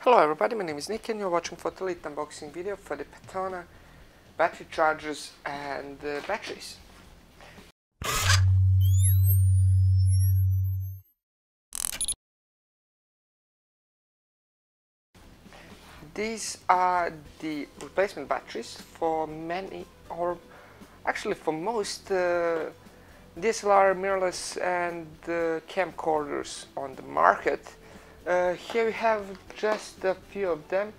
Hello everybody, my name is Nick and you're watching for the Leet unboxing video for the PATONA battery chargers and batteries. These are the replacement batteries for many, or actually for most DSLR mirrorless and camcorders on the market. Here we have just a few of them.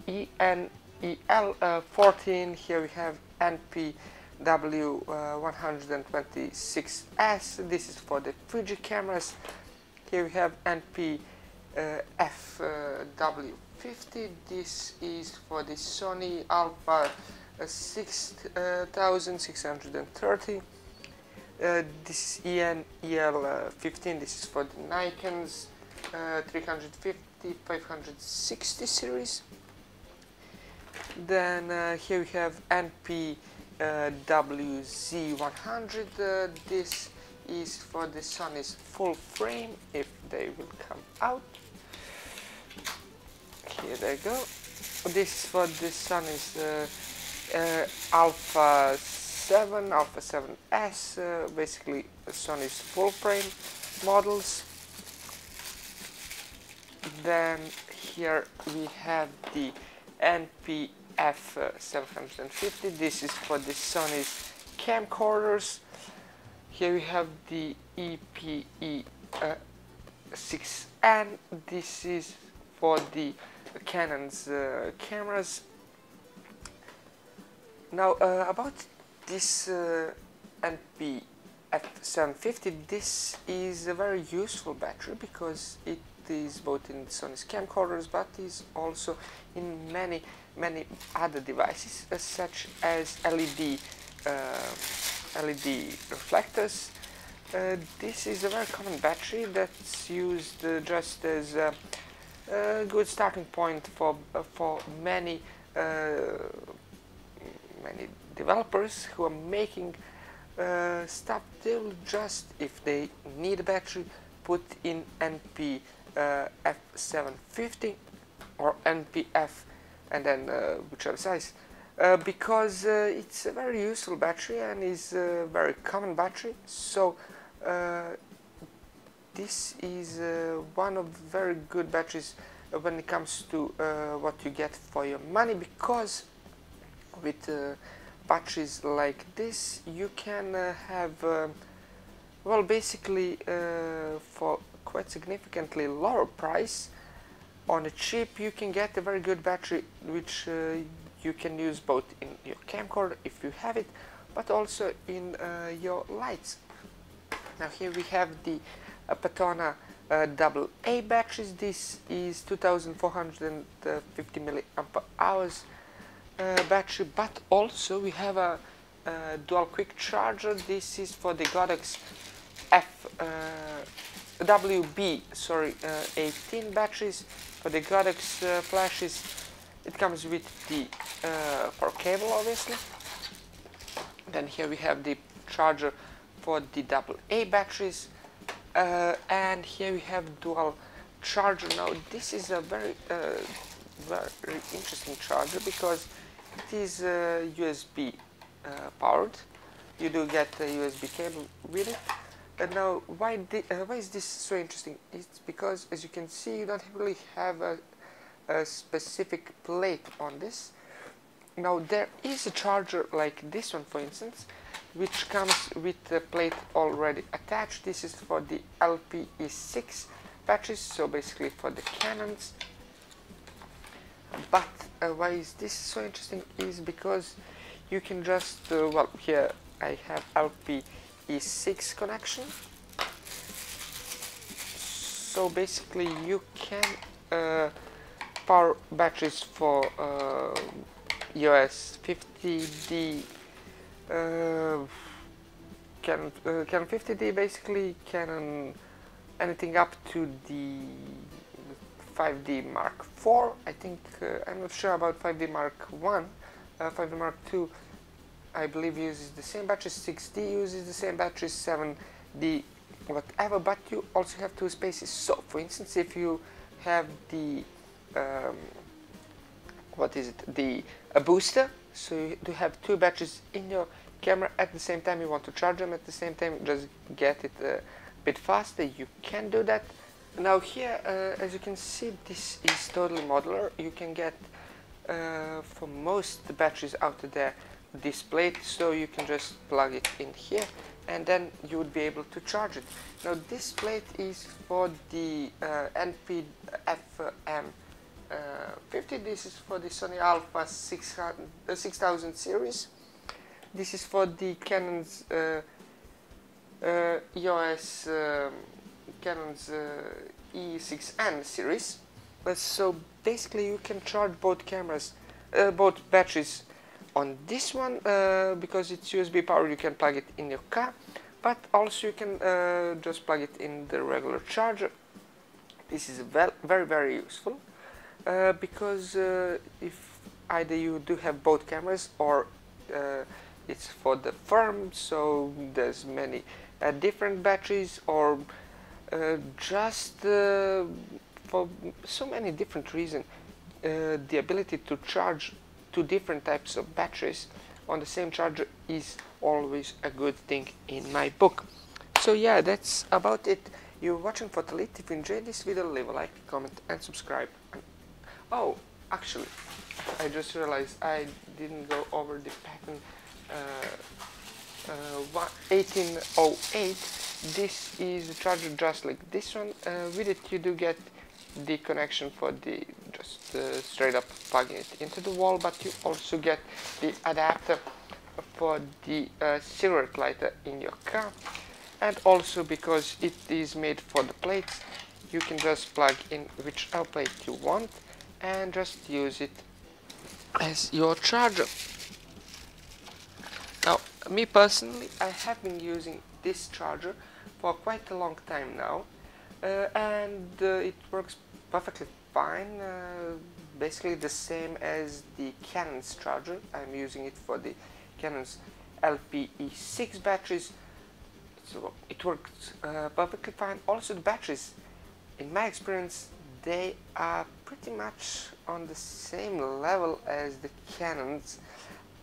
ENEL14, here we have NPW126S, this is for the Fuji cameras. Here we have NPFW50, this is for the Sony Alpha 6630. This is ENEL15, this is for the Nikon's 350, 560 series. Then here we have NPWZ100, this is for the Sony's full frame, if they will come out. Here they go. This is for the Sony's Alpha 7S, basically Sony's full frame models. Then here we have the NPF750, this is for the Sony's camcorders. Here we have the EPE6N, this is for the Canon's cameras. Now about this NPF750, this is a very useful battery because it is both in Sony's camcorders but is also in many other devices such as LED reflectors. This is a very common battery that's used just as a good starting point for many developers who are making stuff. They'll just, if they need a battery, put in NPF750 or NPF and then whichever size, because it's a very useful battery and is a very common battery. So this is one of very good batteries when it comes to what you get for your money, because with batteries like this you can have well, basically for quite significantly lower price on a cheap you can get a very good battery which you can use both in your camcorder if you have it, but also in your lights. Now here we have the PATONA AA batteries. This is 2450 milliampere hours battery, but also we have a dual quick charger. This is for the Godox WB18 batteries for the Godox flashes. It comes with the power cable, obviously. Then here we have the charger for the AA batteries, and here we have dual charger. Now this is a very interesting charger because it is USB powered. You do get a USB cable with it. And now why is this so interesting? It's because, as you can see, you don't really have a specific plate on this. Now there is a charger like this one, for instance, which comes with the plate already attached. This is for the LPE6 batteries, so basically for the Canons. But why is this so interesting is because you can just, well, here I have LPE6 connection. So basically you can power batteries for EOS 50D, Canon 50D, basically Canon anything up to the 5D Mark IV. I think I'm not sure about 5D Mark I. 5D Mark II, I believe, uses the same battery. 6D uses the same battery. 7D whatever, but you also have two spaces. So for instance, if you have the what is it, the booster. So you do have two batteries in your camera at the same time. You want to charge them at the same time, just get it a bit faster, you can do that. Now here, as you can see, this is totally modular. You can get for most batteries out there this plate, so you can just plug it in here and then you would be able to charge it. Now this plate is for the NP-FM50. This is for the Sony Alpha 6000 series. This is for the Canon's EOS Canon's E6N series. So basically you can charge both cameras, both batteries on this one, because it's USB powered. You can plug it in your car, but also you can just plug it in the regular charger. This is very useful, because if either you do have both cameras or it's for the firm, so there's many different batteries, or just for so many different reasons, the ability to charge two different types of batteries on the same charger is always a good thing in my book. So yeah, that's about it. You're watching for Leet. If you enjoyed this video, leave a like, comment and subscribe. Oh, actually, I just realized I didn't go over the patent 1808. This is a charger just like this one. With it you do get the connection for the just straight up plugging it into the wall, but you also get the adapter for the cigarette lighter in your car. And also, because it is made for the plates, you can just plug in whichever plate you want and just use it as your charger. Now, me personally, I have been using this charger for quite a long time now, and it works perfectly fine, basically the same as the Canon's charger. I'm using it for the Canon's LPE6 batteries, so it works perfectly fine. Also the batteries, in my experience, they are pretty much on the same level as the Canon's.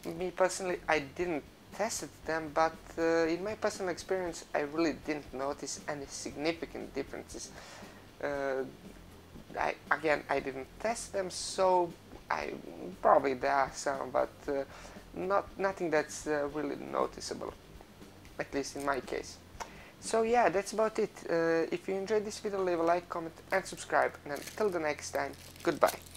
Me personally, I didn't tested them, but in my personal experience I really didn't notice any significant differences. I didn't test them, so probably there are some, but nothing that's really noticeable, at least in my case. So yeah, that's about it. If you enjoyed this video, leave a like, comment and subscribe, and until the next time, goodbye.